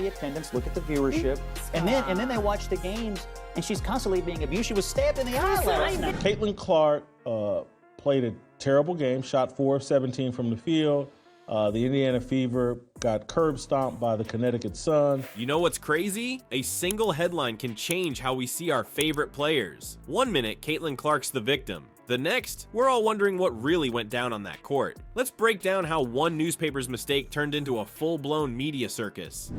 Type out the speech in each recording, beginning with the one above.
the attendance, look at the viewership, and then they watch the games, and she's constantly being abused. She was stabbed in the eye last night. Caitlin Clark played a terrible game, shot 4 of 17 from the field. The Indiana Fever got curb stomped by the Connecticut Sun. You know what's crazy? A single headline can change how we see our favorite players. One minute, Caitlin Clark's the victim. The next, we're all wondering what really went down on that court. Let's break down how one newspaper's mistake turned into a full-blown media circus.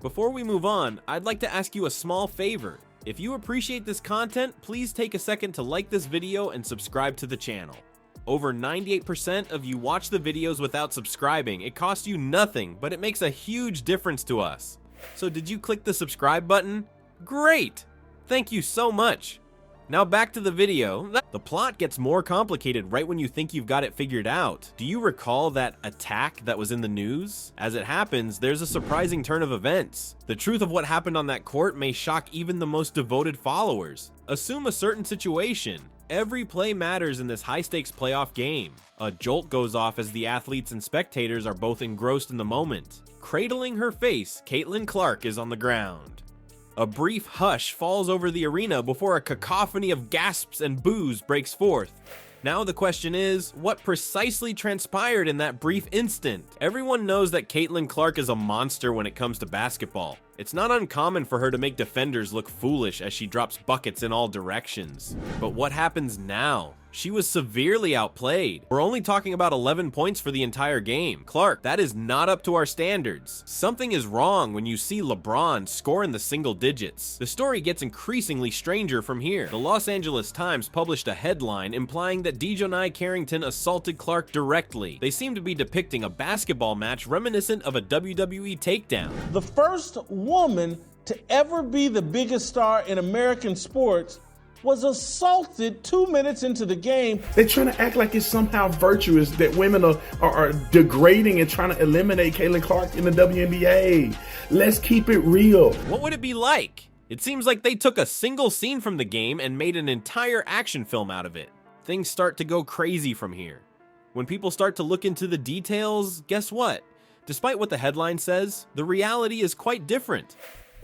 Before we move on, I'd like to ask you a small favor. If you appreciate this content, please take a second to like this video and subscribe to the channel. Over 98% of you watch the videos without subscribing. It costs you nothing, but it makes a huge difference to us. So did you click the subscribe button? Great! Thank you so much. Now back to the video. The plot gets more complicated right when you think you've got it figured out. Do you recall that attack that was in the news? As it happens, there's a surprising turn of events. The truth of what happened on that court may shock even the most devoted followers. Assume a certain situation. Every play matters in this high-stakes playoff game. A jolt goes off as the athletes and spectators are both engrossed in the moment. Cradling her face, Caitlin Clark is on the ground. A brief hush falls over the arena before a cacophony of gasps and boos breaks forth. Now the question is, what precisely transpired in that brief instant? Everyone knows that Caitlin Clark is a monster when it comes to basketball. It's not uncommon for her to make defenders look foolish as she drops buckets in all directions. But what happens now? She was severely outplayed. We're only talking about 11 points for the entire game. Clark, that is not up to our standards. Something is wrong when you see LeBron score in the single digits. The story gets increasingly stranger from here. The Los Angeles Times published a headline implying that Dijonai Carrington assaulted Clark directly. They seem to be depicting a basketball match reminiscent of a WWE takedown. The first woman to ever be the biggest star in American sports was assaulted 2 minutes into the game. They're trying to act like it's somehow virtuous that women are degrading and trying to eliminate Caitlin Clark in the WNBA. Let's keep it real. What would it be like? It seems like they took a single scene from the game and made an entire action film out of it. Things start to go crazy from here. When people start to look into the details, guess what? Despite what the headline says, the reality is quite different.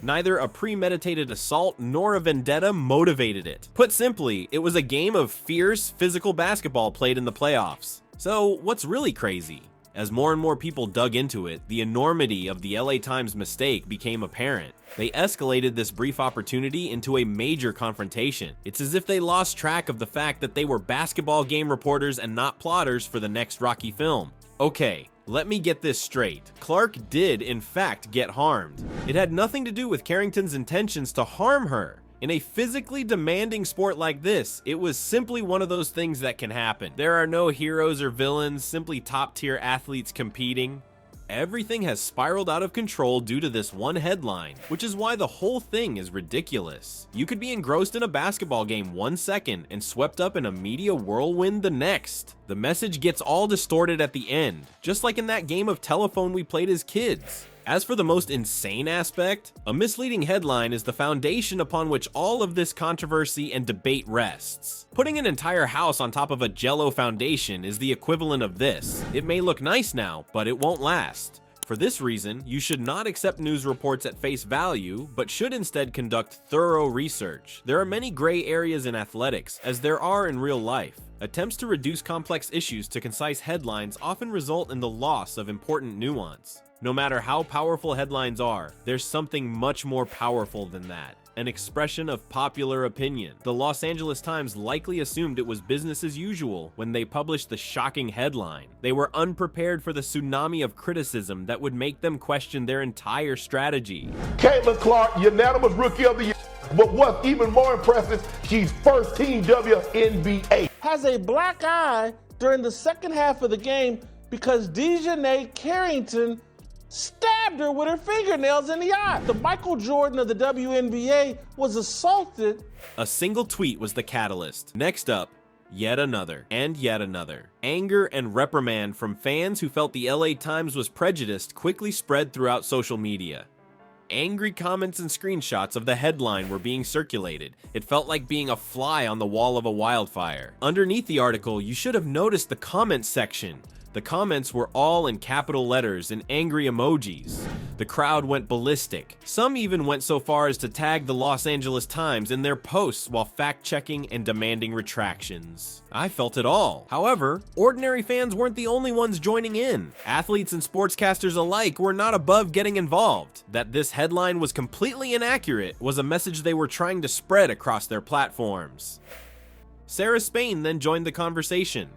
Neither a premeditated assault nor a vendetta motivated it. Put simply, it was a game of fierce, physical basketball played in the playoffs. So, what's really crazy? As more and more people dug into it, the enormity of the LA Times mistake became apparent. They escalated this brief opportunity into a major confrontation. It's as if they lost track of the fact that they were basketball game reporters and not plotters for the next Rocky film. Okay, let me get this straight. Clark did, in fact, get harmed. It had nothing to do with Carrington's intentions to harm her. In a physically demanding sport like this, it was simply one of those things that can happen. There are no heroes or villains, simply top-tier athletes competing. Everything has spiraled out of control due to this one headline, which is why the whole thing is ridiculous. You could be engrossed in a basketball game 1 second and swept up in a media whirlwind the next. The message gets all distorted at the end, just like in that game of telephone we played as kids. As for the most insane aspect, a misleading headline is the foundation upon which all of this controversy and debate rests. Putting an entire house on top of a Jell-O foundation is the equivalent of this. It may look nice now, but it won't last. For this reason, you should not accept news reports at face value, but should instead conduct thorough research. There are many gray areas in athletics, as there are in real life. Attempts to reduce complex issues to concise headlines often result in the loss of important nuance. No matter how powerful headlines are, there's something much more powerful than that. An expression of popular opinion. The Los Angeles Times likely assumed it was business as usual when they published the shocking headline. They were unprepared for the tsunami of criticism that would make them question their entire strategy. Caitlin Clark, unanimous Rookie of the Year. But what's even more impressive, she's first team WNBA. Has a black eye during the second half of the game because Dijonai Carrington stabbed her with her fingernails in the eye. The Michael Jordan of the WNBA was assaulted. A single tweet was the catalyst. Next up, yet another, and yet another. Anger and reprimand from fans who felt the LA Times was prejudiced quickly spread throughout social media. Angry comments and screenshots of the headline were being circulated. It felt like being a fly on the wall of a wildfire. Underneath the article, you should have noticed the comments section. The comments were all in capital letters and angry emojis. The crowd went ballistic. Some even went so far as to tag the Los Angeles Times in their posts while fact-checking and demanding retractions. I felt it all. However, ordinary fans weren't the only ones joining in. Athletes and sportscasters alike were not above getting involved. That this headline was completely inaccurate was a message they were trying to spread across their platforms. Sarah Spain then joined the conversation.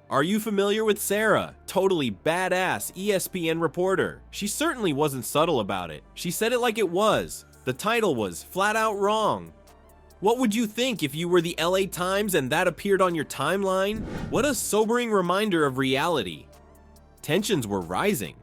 Are you familiar with Sarah? Totally badass ESPN reporter. She certainly wasn't subtle about it. She said it like it was. The title was flat out wrong. What would you think if you were the LA Times and that appeared on your timeline? What a sobering reminder of reality. Tensions were rising.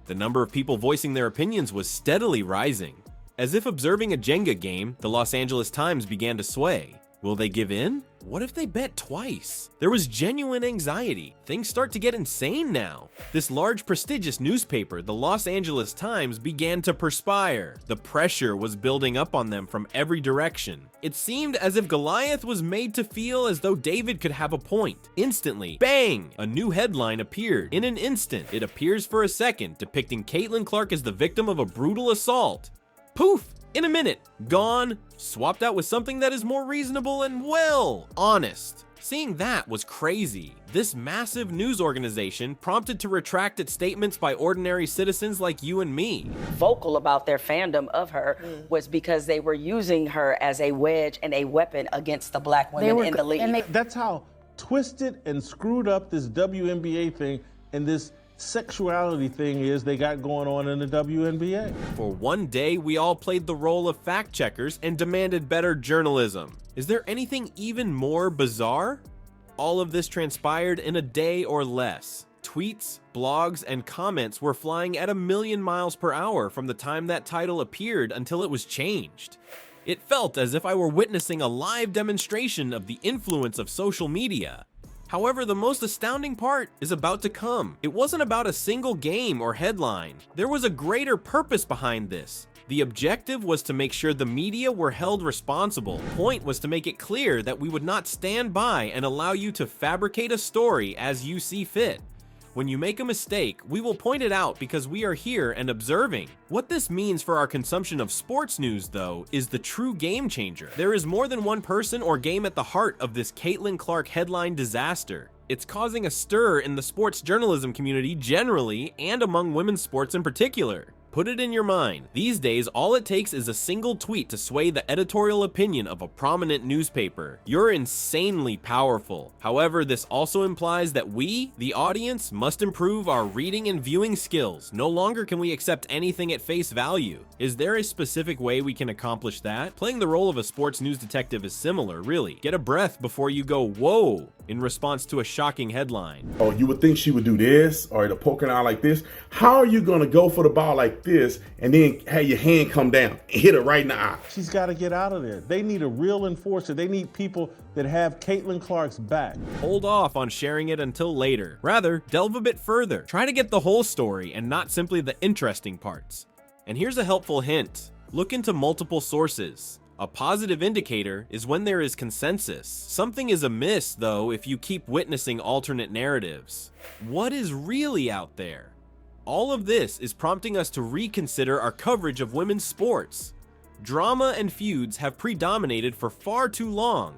The number of people voicing their opinions was steadily rising. As if observing a Jenga game, the Los Angeles Times began to sway. Will they give in? What if they bet twice? There was genuine anxiety. Things start to get insane now. This large prestigious newspaper, the Los Angeles Times, began to perspire. The pressure was building up on them from every direction. It seemed as if Goliath was made to feel as though David could have a point. Instantly, bang! A new headline appeared. In an instant, it appears for a second, depicting Caitlin Clark as the victim of a brutal assault. Poof! In a minute, gone, swapped out with something that is more reasonable and, well, honest. Seeing that was crazy. This massive news organization prompted to retract its statements by ordinary citizens like you and me. Vocal about their fandom of her was because they were using her as a wedge and a weapon against the black women in the league. That's how twisted and screwed up this WNBA thing and this sexuality thing is they got going on in the WNBA. For one day, we all played the role of fact checkers and demanded better journalism. Is there anything even more bizarre? All of this transpired in a day or less. Tweets, blogs, and comments were flying at 1,000,000 miles per hour from the time that title appeared until it was changed. It felt as if I were witnessing a live demonstration of the influence of social media. However, the most astounding part is about to come. It wasn't about a single game or headline. There was a greater purpose behind this. The objective was to make sure the media were held responsible. The point was to make it clear that we would not stand by and allow you to fabricate a story as you see fit. When you make a mistake, we will point it out because we are here and observing. What this means for our consumption of sports news, though, is the true game changer. There is more than one person or game at the heart of this Caitlin Clark headline disaster. It's causing a stir in the sports journalism community generally and among women's sports in particular. Put it in your mind. These days, all it takes is a single tweet to sway the editorial opinion of a prominent newspaper. You're insanely powerful. However, this also implies that we, the audience, must improve our reading and viewing skills. No longer can we accept anything at face value. Is there a specific way we can accomplish that? Playing the role of a sports news detective is similar, really. Get a breath before you go, whoa, in response to a shocking headline. Oh, you would think she would do this or to poke it out like this. How are you going to go for the ball like this and then have your hand come down and hit her right in the eye? She's got to get out of there. They need a real enforcer. They need people that have Caitlin Clark's back. Hold off on sharing it until later. Rather, delve a bit further. Try to get the whole story and not simply the interesting parts. And here's a helpful hint. Look into multiple sources. A positive indicator is when there is consensus. Something is amiss, though, if you keep witnessing alternate narratives. What is really out there? All of this is prompting us to reconsider our coverage of women's sports. Drama and feuds have predominated for far too long.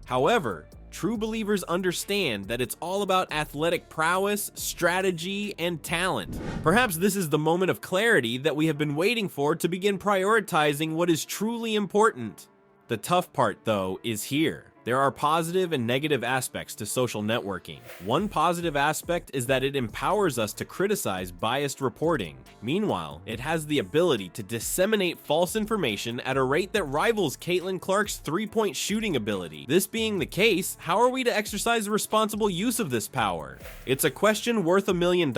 However, true believers understand that it's all about athletic prowess, strategy, and talent. Perhaps this is the moment of clarity that we have been waiting for to begin prioritizing what is truly important. The tough part, though, is here. There are positive and negative aspects to social networking. One positive aspect is that it empowers us to criticize biased reporting. Meanwhile, it has the ability to disseminate false information at a rate that rivals Caitlin Clark's three-point shooting ability. This being the case, how are we to exercise responsible use of this power? It's a question worth $1 million.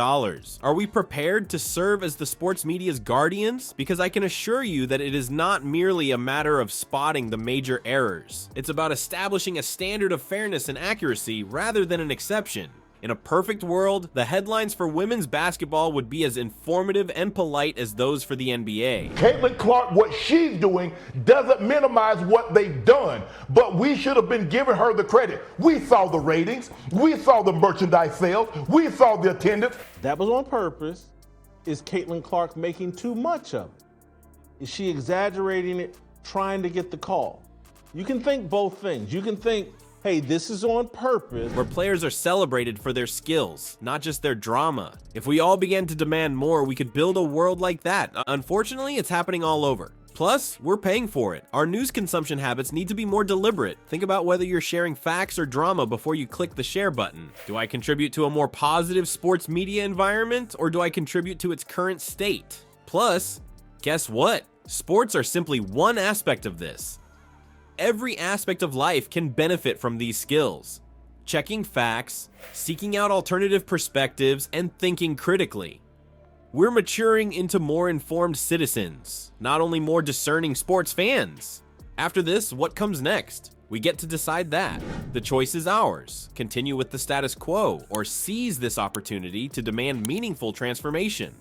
Are we prepared to serve as the sports media's guardians? Because I can assure you that it is not merely a matter of spotting the major errors. It's about establishing a standard of fairness and accuracy rather than an exception. In a perfect world, the headlines for women's basketball would be as informative and polite as those for the NBA. Caitlin Clark, what she's doing doesn't minimize what they've done, but we should have been giving her the credit. We saw the ratings, we saw the merchandise sales, we saw the attendance. That was on purpose. Is Caitlin Clark making too much of it? Is she exaggerating it, trying to get the call? You can think both things. You can think, hey, this is on purpose. Where players are celebrated for their skills, not just their drama. If we all began to demand more, we could build a world like that. Unfortunately, it's happening all over. Plus, we're paying for it. Our news consumption habits need to be more deliberate. Think about whether you're sharing facts or drama before you click the share button. Do I contribute to a more positive sports media environment, or do I contribute to its current state? Plus, guess what? Sports are simply one aspect of this. Every aspect of life can benefit from these skills. Checking facts, seeking out alternative perspectives, and thinking critically. We're maturing into more informed citizens, not only more discerning sports fans. After this, what comes next? We get to decide that. The choice is ours. Continue with the status quo, or seize this opportunity to demand meaningful transformation.